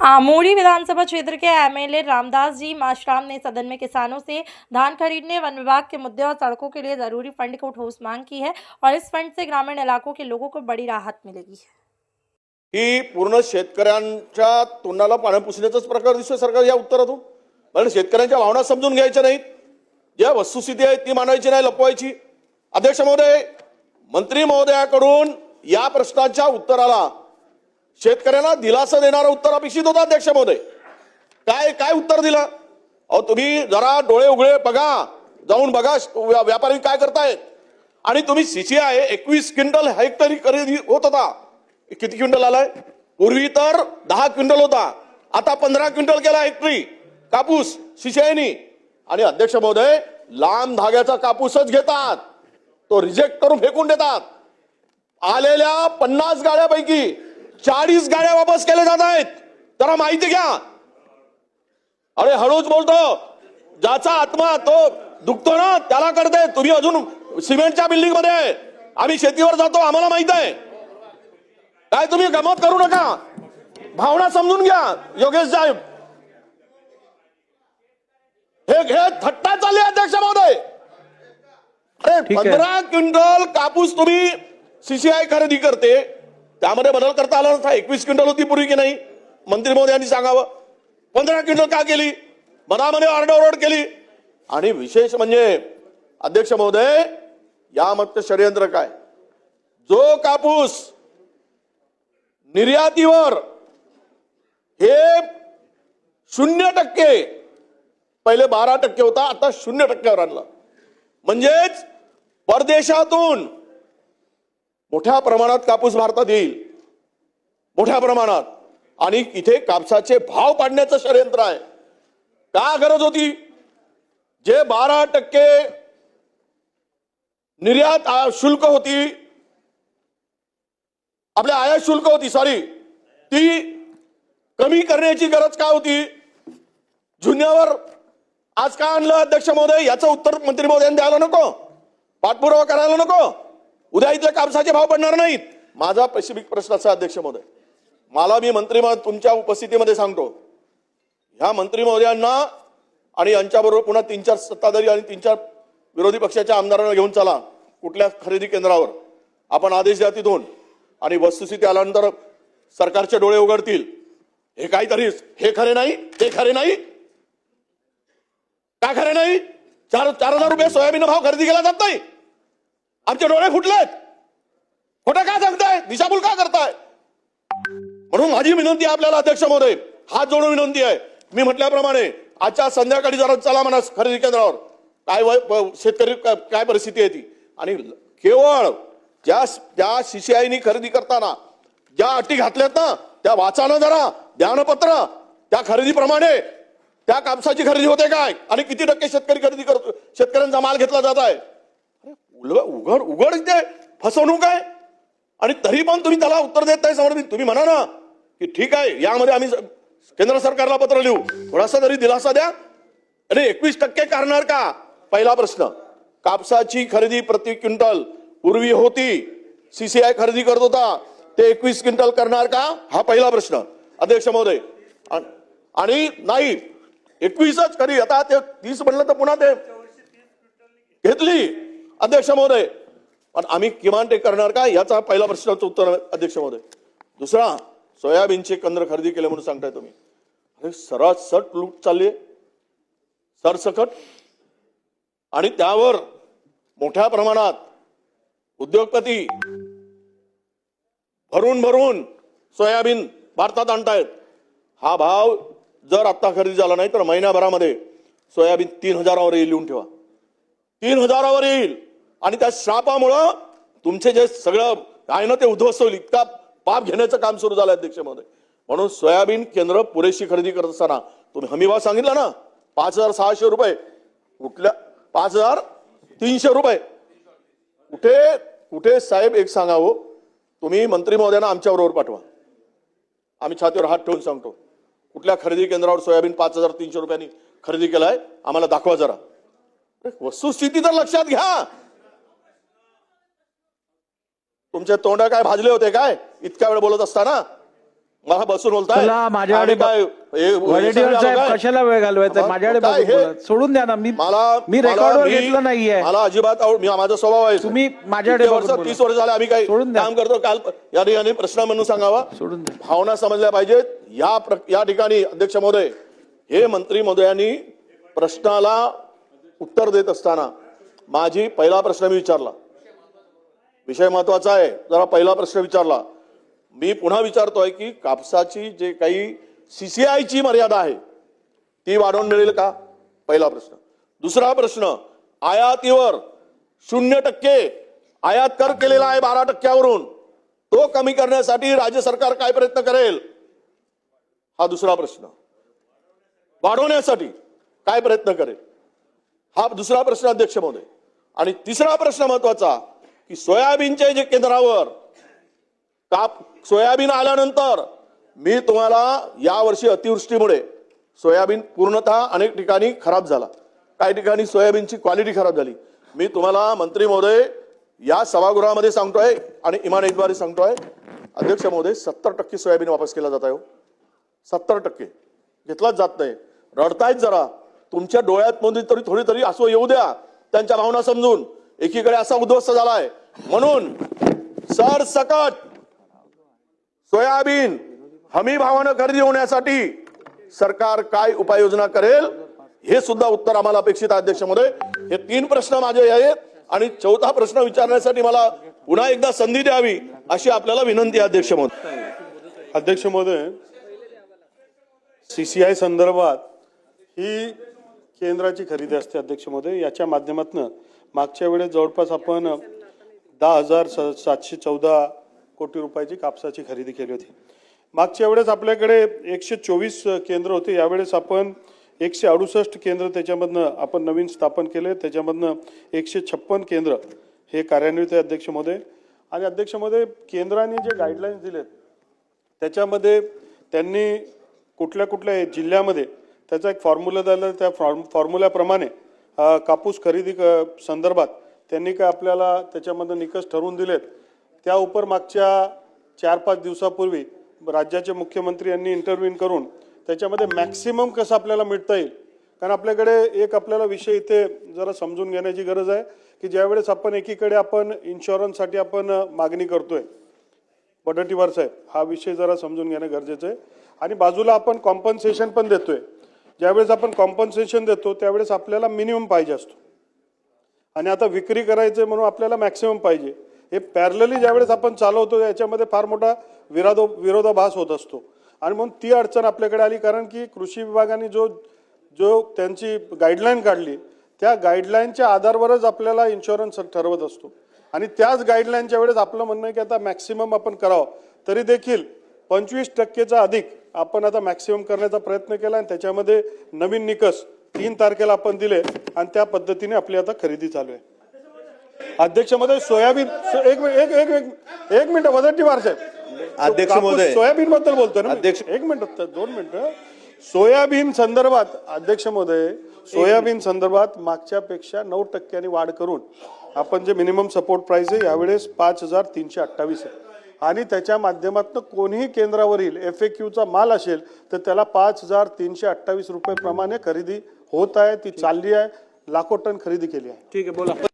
आमोरी विधानसभा क्षेत्र के एमएलए रामदास जी माशराम ने सदन में किसानों से धान खरीदने, वन विभाग के मुद्दे और सड़कों के लिए जरूरी फंड को ठोस मांग की है और इस फंड से ग्रामीण इलाकों के लोगों को बड़ी राहत मिलेगी। ही पूर्ण शेतकऱ्यांच्या तोंडाला पाणी पुसण्याचाच प्रकार दिसतोय सरकार या उत्तरातून। कारण शेतकऱ्यांच्या भावना समजून घ्यायच्या नाहीत, ज्या वस्तुस्थिती आहे ती मांडायची नाही, लपवायची। अध्यक्ष महोदय, मंत्री महोदयाकडून या प्रश्नाच्या उत्तराला शेतकऱ्यांना दिलासा देणारं उत्तर अपेक्षित होतं। अध्यक्ष महोदय, काय काय उत्तर दिलं? अहो तुम्ही जरा डोळे उघडे बघा, जाऊन बघा व्यापारी काय करतायत। आणि तुम्ही सीसीआय 21 क्विंटल हेक्टरी खरेदी होत होता, किती क्विंटल आलाय? पूर्वी तर 10 क्विंटल होता, आता 15 क्विंटल केला हेक्टरी कापूस सीसीआयनी। आणि अध्यक्ष महोदय, लांब धाग्याचा कापूसच घेतात, तो रिजेक्ट करून फेकून देतात। आलेल्या 50 गाड्यापैकी 40 गाड्या वापस केल्या जात आहेत। जरा माहिती घ्या। अरे हळूच बोलतो, ज्याचा आत्मा तो दुखतो ना त्याला कळते। तुम्ही अजून सिमेंटच्या बिल्डिंग मध्ये आहे, आम्ही शेतीवर जातो, आम्हाला माहित आहे। काय तुम्ही गमत करू नका, भावना समजून घ्या। योगेश साहेब, हे थट्टा चालली अध्यक्ष महोदय। अरे 15 क्विंटल कापूस तुम्ही सीसीआय खरेदी करते, त्यामध्ये बदल करता आला नसता। 21 क्विंटल होती पूर्वी की नाही? मंत्री महोदयांनी सांगावं 15 क्विंटल का केली? मनामध्ये आरडाओरड केली। आणि विशेष म्हणजे अध्यक्ष महोदय, यामध्ये षडयंत्र काय? जो कापूस निर्यातीवर हे 0% पहिले 12% होता, आता 0%वर आणला। म्हणजेच परदेशातून मोठ्या प्रमाणात कापूस भारतात येईल, मोठ्या प्रमाणात। आणि इथे कापसाचे भाव पाडण्याचं षडयंत्र आहे। का गरज होती? जे 12% निर्यात शुल्क होती, आपल्या आयात शुल्क होती, सॉरी, ती कमी करण्याची गरज काय होती? जुन्यावर आज का आणलं अध्यक्ष महोदय? याचं उत्तर मंत्री महोदयांनी द्यायला नको? पाठपुरावा करायला नको? उद्या इथले कापसाचे भाव पडणार नाहीत। माझा स्पेसिफिक प्रश्न असा अध्यक्ष महोदय, मला मी मंत्री तुमच्या उपस्थितीमध्ये सांगतो, ह्या मंत्री महोदयांना आणि यांच्याबरोबर पुन्हा 3-4 सत्ताधारी आणि 3-4 विरोधी पक्षाच्या आमदारांना घेऊन चला कुठल्या खरेदी केंद्रावर, आपण आदेश द्या तिथून। आणि वस्तुस्थिती आल्यानंतर सरकारचे डोळे उघडतील। हे काहीतरी हे खरे नाही, ते खरे नाही, काय खरे नाही? 4,000 रुपये सोयाबीन भाव खरेदी केला जात नाही। आमचे डोळे फुटलेत, खोटं का सांगताय? दिशाभूल का करताय? म्हणून माझी विनंती आहे आपल्याला अध्यक्ष महोदय, हात जोडून विनंती आहे। मी म्हटल्याप्रमाणे आजच्या संध्याकाळी जरा चला म्हणा खरेदी केंद्रावर, काय शेतकरी काय परिस्थिती आहे ती। आणि केवळ ज्या सीसीआयनी खरेदी करताना ज्या अटी घातल्यात ना, त्या वाचाना जरा ध्यानपत्र, त्या खरेदीप्रमाणे त्या कापसाची खरेदी होते काय आणि किती टक्के शेतकरी खरेदी करतो, शेतकऱ्यांचा माल घेतला जात आहे। उघड उघड इथे फसवणूक आहे। आणि तरी पण तुम्ही त्याला उत्तर देत नाही समोर। तुम्ही म्हणा ना की ठीक आहे, यामध्ये आम्ही केंद्र सरकारला पत्र लिहू, थोडासा तरी दिलासा द्या। अरे 21% करणार का? पहिला प्रश्न। कापसाची खरेदी प्रति क्विंटल पूर्वी होती, सीसीआय खरेदी करत होता, ते 21 क्विंटल करणार का? हा पहिला प्रश्न अध्यक्ष महोदय। आणि नाही 21च खरी, आता ते 30 म्हणलं तर पुन्हा ते घेतली अध्यक्ष महोदय। पण आम्ही किमान ते करणार का? याचा पहिला प्रश्नाचं उत्तर अध्यक्ष महोदय। दुसरा, सोयाबीनचे केंद्र खरेदी केले म्हणून सांगताय तुम्ही, अरे सरसकट लूट चालली आहे, सरसकट। आणि त्यावर मोठ्या प्रमाणात उद्योगपती भरून भरून सोयाबीन भारतात आणतायत। हा भाव जर आता खरेदी झाला नाही तर महिन्याभरामध्ये सोयाबीन 3,000वर येईल, लिहून ठेवा, 3,000वर येईल। आणि त्या श्रापामुळं तुमचे जे सगळं आहे ना ते उद्ध्वस्त होईल, इतका पाप घेण्याचं काम सुरू झालं अध्यक्ष महोदय। म्हणून सोयाबीन केंद्र पुरेशी खरेदी करत असताना तुम्ही हमीभाव सांगितला ना 5,600 रुपये, कुठल्या 5,300 रुपये, कुठे कुठे साहेब? एक सांगावं, तुम्ही मंत्री महोदयांना आमच्या बरोबर पाठवा, आम्ही छातीवर हात ठेवून सांगतो, कुठल्या खरेदी केंद्रावर सोयाबीन 5,300 रुपयांनी खरेदी केलाय आम्हाला दाखवा जरा। वस्तुस्थिती तर लक्षात घ्या। तुमचे तोंड काय भाजले होते काय इतक्या वेळ बोलत असताना? मला बसून बोलताय चला, माझ्याकडे आणि काय हे वडेट्टीवार विसरले साहेब आलो काय? कशाला वेळ घालवायचा? मग माझ्याकडे काय बघून हे? बोला. सोडून द्या ना. मी मला रेकॉर्डवर मी- घेतलं नाहीये. मला अजिबात माझा स्वभाव आहे तुम्ही माझ्याकडे इतके बघून वर्ष बोला. 30 वर्ष झाले आम्ही काही सोडून द्या. काम करतो. काल या ठिकाणी प्रश्न म्हणून सांगावा, सोडून द्या. भावना समजल्या पाहिजेत. या ठिकाणी अध्यक्ष महोदय, हे मंत्री महोदयांनी प्रश्नाला उत्तर देत असताना माझी पहिला प्रश्न मी विचारला, विषय महत्वाचा आहे, जरा पहिला प्रश्न विचारला. मी पुन्हा विचारतोय की कापसाची जे काही सीसीआयची मर्यादा आहे ती वाढवून मिळेल का? पहिला प्रश्न. दुसरा प्रश्न, आयातीवर 0% आयात कर केलेला आहे 12%वरून, तो कमी करण्यासाठी राज्य सरकार काय प्रयत्न करेल? हा दुसरा प्रश्न. वाढवण्यासाठी काय प्रयत्न करेल? हा दुसरा प्रश्न अध्यक्ष महोदय. आणि तिसरा प्रश्न महत्वाचा की सोयाबीनच्या जे केंद्रावर सोयाबीन आल्यानंतर मी तुम्हाला यावर्षी अतिवृष्टीमुळे सोयाबीन पूर्णतः अनेक ठिकाणी खराब झाला, काही ठिकाणी सोयाबीनची क्वालिटी खराब झाली. मी तुम्हाला मंत्री महोदय या सभागृहामध्ये सांगतोय आणि इमानतद्वारे सांगतोय, अध्यक्ष महोदय 70% सोयाबीन वापस केला जात आहे. 70% घेतलाच जात नाही. रडतायत जरा, तुमच्या डोळ्यात मध्ये तरी थोडी तरी असं येऊ द्या, त्यांच्या भावना समजून. एकीकडे असा उद्ध्वस्त झालाय म्हणून सरसकट सोयाबीन हमी भावानं खरेदी होण्यासाठी सरकार काय उपाययोजना करेल हे सुद्धा उत्तर आम्हाला अपेक्षित आहे अध्यक्ष महोदय. हे 3 प्रश्न माझे आहेत आणि 4था प्रश्न विचारण्यासाठी मला पुन्हा एकदा संधी द्यावी अशी आपल्याला विनंती आहे अध्यक्ष महोदय. अध्यक्ष महोदय, सीसीआय संदर्भात ही केंद्राची खरेदी असते अध्यक्ष महोदय. याच्या माध्यमातून मागच्या वेळेस जवळपास आपण 10,714 कोटी रुपयाची कापसाची खरेदी केली होती. मागच्या वेळेस आपल्याकडे 124 केंद्र होते, यावेळेस आपण 168 केंद्र त्याच्यामधनं आपण नवीन स्थापन केले. त्याच्यामधनं 156 केंद्र हे कार्यान्वित आहे अध्यक्ष महोदय. आणि अध्यक्ष महोदय, केंद्राने जे गाईडलाईन्स दिलेत त्याच्यामध्ये त्यांनी कुठल्या कुठल्या जिल्ह्यामध्ये त्याचा एक फॉर्म्युला दिला. त्या फॉर्म्युल्याप्रमाणे कापूस खरेदी संदर्भात त्यांनी काय आपल्याला त्याच्यामध्ये निकष ठरवून दिलेत. त्या उपर मागच्या 4-5 दिवसापूर्वी राज्याचे मुख्यमंत्री यांनी इंटरव्ह्यू करून त्याच्यामध्ये मॅक्सिमम कसं आपल्याला मिळता येईल. कारण आपल्याकडे एक आपल्याला विषय इथे जरा समजून घेण्याची गरज आहे की ज्यावेळेस आपण एकीकडे आपण इन्शुरन्ससाठी आपण मागणी करतोय, वडेट्टीवार साहेब, हा विषय जरा समजून घेणं गरजेचं आहे. आणि बाजूला आपण कॉम्पन्सेशन पण देतोय. ज्यावेळेस आपण कॉम्पन्सेशन देतो त्यावेळेस आपल्याला मिनिमम पाहिजे असतो आणि आता विक्री करायचं म्हणून आपल्याला मॅक्सिमम पाहिजे. हे पॅरलली ज्यावेळेस आपण चालवतो याच्यामध्ये फार मोठा विरोधाभास होत असतो आणि म्हणून ती अडचण आपल्याकडे आली. कारण की कृषी विभागाने जो त्यांची गाईडलाईन काढली त्या गाईडलाईनच्या आधारावरच आपल्याला इन्शुरन्स ठरवत असतो आणि त्याच गाईडलाईनच्या वेळेस आपलं म्हणणं आहे की आता मॅक्सिमम आपण करावं. तरी देखील 25%चा अधिक आपण आता मॅक्सिमम करण्याचा प्रयत्न केला आणि त्याच्यामध्ये नवीन निकष 3 तारखेला आपण दिले आणि त्या पद्धतीने आपली आता खरेदी चालू आहे. अध्यक्ष महोदय, सोयाबीन एक मिनिट वडेट्टीवार साहेब, अध्यक्ष महोदय, सोयाबीन बद्दल बोलतोय ना अध्यक्ष, 1 मिनिट 2 मिनिटं. सोयाबीन संदर्भात अध्यक्ष महोदय, सोयाबीन संदर्भात मागच्यापेक्षा 9% वाढ करून आपण जे मिनिमम सपोर्ट प्राइस आहे यावेळेस 5,328 आहे आणि त्याच्या माध्यमातून कोणीही केंद्रावरील FAQचा माल असेल तर त्याला 5,328 रुपये प्रमाणे खरेदी होत आहे. ती चालली आहे. लाखो टन खरेदी केली आहे. ठीक आहे, बोला.